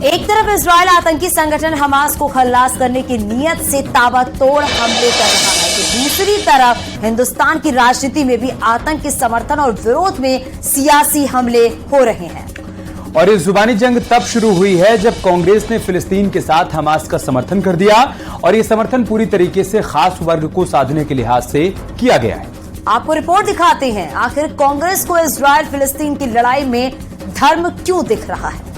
एक तरफ इजरायल आतंकी संगठन हमास को खल्लास करने की नीयत से ताबड़तोड़ हमले कर रहा है, तो दूसरी तरफ हिंदुस्तान की राजनीति में भी आतंक के समर्थन और विरोध में सियासी हमले हो रहे हैं। और ये जुबानी जंग तब शुरू हुई है जब कांग्रेस ने फिलिस्तीन के साथ हमास का समर्थन कर दिया, और ये समर्थन पूरी तरीके से खास वर्ग को साधने के लिहाज से किया गया है। आपको रिपोर्ट दिखाते हैं, आखिर कांग्रेस को इजरायल फिलिस्तीन की लड़ाई में धर्म क्यों दिख रहा है।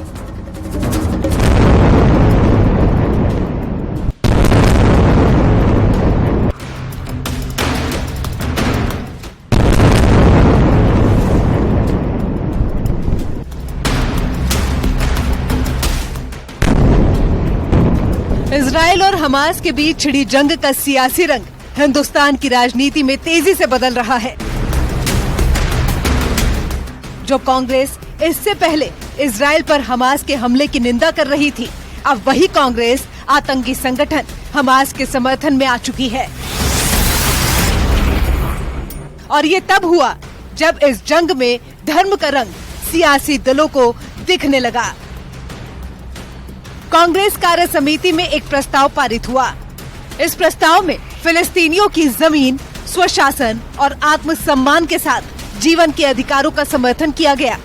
इजरायल और हमास के बीच छिड़ी जंग का सियासी रंग हिंदुस्तान की राजनीति में तेजी से बदल रहा है। जो कांग्रेस इससे पहले इजरायल पर हमास के हमले की निंदा कर रही थी, अब वही कांग्रेस आतंकी संगठन हमास के समर्थन में आ चुकी है। और ये तब हुआ जब इस जंग में धर्म का रंग सियासी दलों को दिखने लगा। कांग्रेस कार्य समिति में एक प्रस्ताव पारित हुआ। इस प्रस्ताव में फिलिस्तीनियों की जमीन, स्वशासन और आत्मसम्मान के साथ जीवन के अधिकारों का समर्थन किया गया।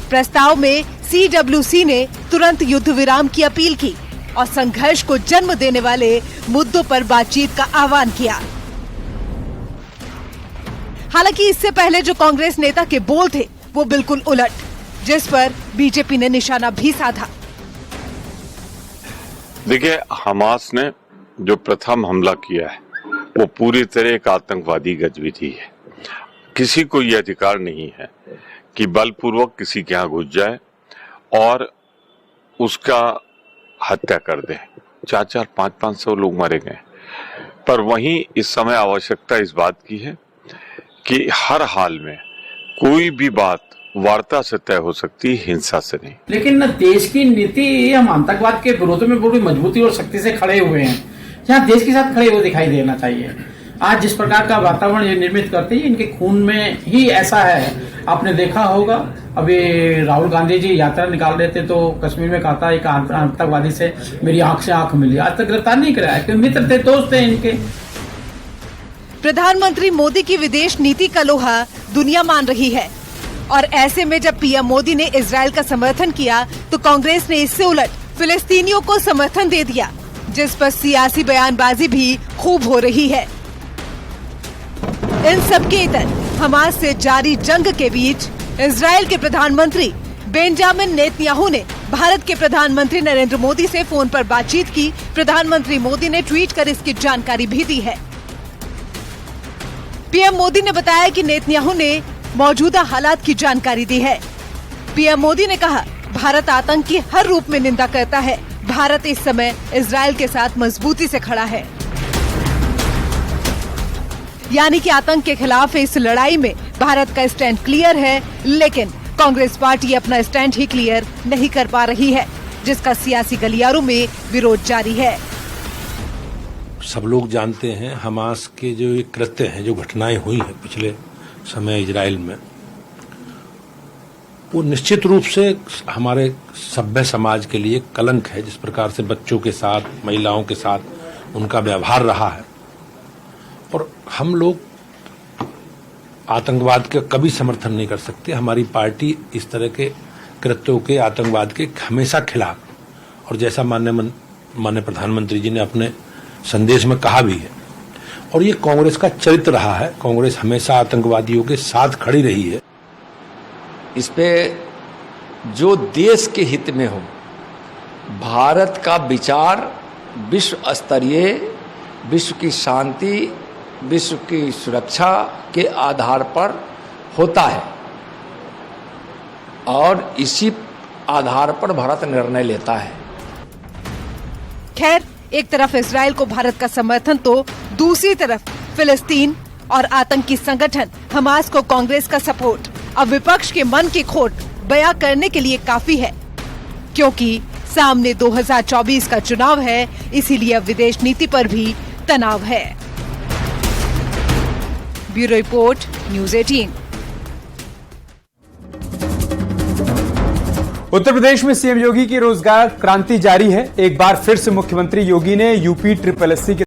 प्रस्ताव में CWC ने तुरंत युद्ध विराम की अपील की और संघर्ष को जन्म देने वाले मुद्दों पर बातचीत का आह्वान किया। हालांकि इससे पहले जो कांग्रेस नेता के बोल थे वो बिल्कुल उलट, जिस पर बीजेपी ने निशाना भी साधा। देखिए, हमास ने जो प्रथम हमला किया है वो पूरी तरह एक आतंकवादी गतिविधि है। किसी को यह अधिकार नहीं है कि बलपूर्वक किसी के यहाँ घुस जाए और उसका हत्या कर दे। 4-4, 500 लोग मारे गए। पर वहीं इस समय आवश्यकता इस बात की है कि हर हाल में कोई भी बात वार्ता से तय हो सकती, हिंसा से नहीं। लेकिन देश की नीति हम आतंकवाद के विरोध में बड़ी मजबूती और शक्ति से खड़े हुए हैं, यहाँ देश के साथ खड़े हुए दिखाई देना चाहिए। आज जिस प्रकार का वातावरण ये निर्मित करते हैं, इनके खून में ही ऐसा है। आपने देखा होगा, अभी राहुल गांधी जी यात्रा निकाल रहे थे तो कश्मीर में कहा था एक आतंकवादी से मेरी आंख से आंख मिली। आज तक गिरफ्तार नहीं कराया क्योंकि मित्र थे, दोस्त थे इनके। प्रधानमंत्री मोदी की विदेश नीति का लोहा दुनिया मान रही है, और ऐसे में जब पीएम मोदी ने इजरायल का समर्थन किया तो कांग्रेस ने इससे उलट फिलिस्तीनियों को समर्थन दे दिया, जिस पर सियासी बयानबाजी भी खूब हो रही है। इन सब के इतर हमास से जारी जंग के बीच इजरायल के प्रधानमंत्री बेंजामिन नेतन्याहू ने भारत के प्रधानमंत्री नरेंद्र मोदी से फोन पर बातचीत की। प्रधानमंत्री मोदी ने ट्वीट कर इसकी जानकारी भी दी है। पीएम मोदी ने बताया कि नेतन्याहू ने मौजूदा हालात की जानकारी दी है। पीएम मोदी ने कहा, भारत आतंक की हर रूप में निंदा करता है। भारत इस समय इजरायल के साथ मजबूती से खड़ा है। यानी कि आतंक के खिलाफ इस लड़ाई में भारत का स्टैंड क्लियर है, लेकिन कांग्रेस पार्टी अपना स्टैंड ही क्लियर नहीं कर पा रही है, जिसका सियासी गलियारों में विरोध जारी है। सब लोग जानते हैं हमास के जो ये कृत्य हैं, जो घटनाएं हुई हैं पिछले समय इजराइल में, वो निश्चित रूप से हमारे सभ्य समाज के लिए कलंक है। जिस प्रकार से बच्चों के साथ, महिलाओं के साथ उनका व्यवहार रहा है, और हम लोग आतंकवाद का कभी समर्थन नहीं कर सकते। हमारी पार्टी इस तरह के कृत्यों के, आतंकवाद के हमेशा खिलाफ, और जैसा माननीय प्रधानमंत्री जी ने अपने संदेश में कहा भी है, और ये कांग्रेस का चरित्र रहा है। कांग्रेस हमेशा आतंकवादियों के साथ खड़ी रही है। इस पे जो देश के हित में हो, भारत का विचार विश्व स्तरीय, विश्व की शांति, विश्व की सुरक्षा के आधार पर होता है, और इसी आधार पर भारत निर्णय लेता है। खैर, एक तरफ इजरायल को भारत का समर्थन तो दूसरी तरफ फिलिस्तीन और आतंकी संगठन हमास को कांग्रेस का सपोर्ट अब विपक्ष के मन की खोट बयां करने के लिए काफी है, क्योंकि सामने 2024 का चुनाव है। इसीलिए अब विदेश नीति पर भी तनाव है। Bureau report, news 18। Uttar Pradesh में सीएम योगी की रोजगार क्रांति जारी है। एक बार फिर से मुख्यमंत्री योगी ने यूपी SSSC के